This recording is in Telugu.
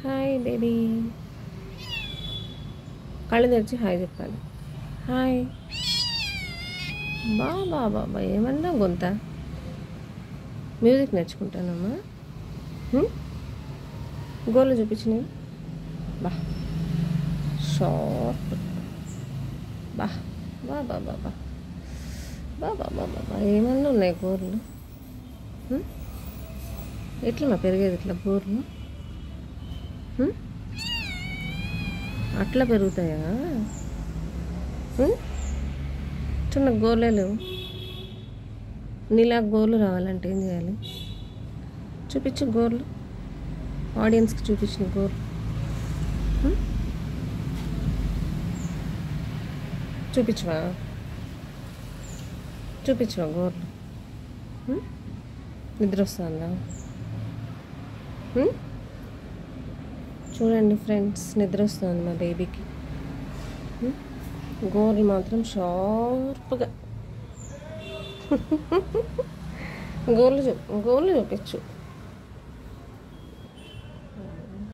Hi baby. కళ్ళు తెరిచి హాయ్ చెప్పాలి. హాయ్. బాబా బాబా ఏమన్నా గొంత. మ్యూజిక్ నేర్చుకుంటానమ్మా. గోళ్ళు చూపించినవి బా షార్ప్ బా బాబా బాబా బాబా బాబా ఏమన్నా ఉన్నాయి గోర్లు. ఎట్లా పెరిగేది ఇట్లా గోర్లు అట్లా పెరుగుతాయా? చిన్న గోర్లే లేవు. నీలా గోర్లు రావాలంటే ఏం చేయాలి? చూపించు గోర్లు, ఆడియన్స్కి చూపించిన గోర్లు చూపించవా? చూపించవా గోర్లు? నిద్ర వస్తుందా? చూడండి ఫ్రెండ్స్, నిద్ర వస్తుంది మా బేబీకి. గోర్లు మాత్రం షార్ప్గా గోర్లు చూపించు.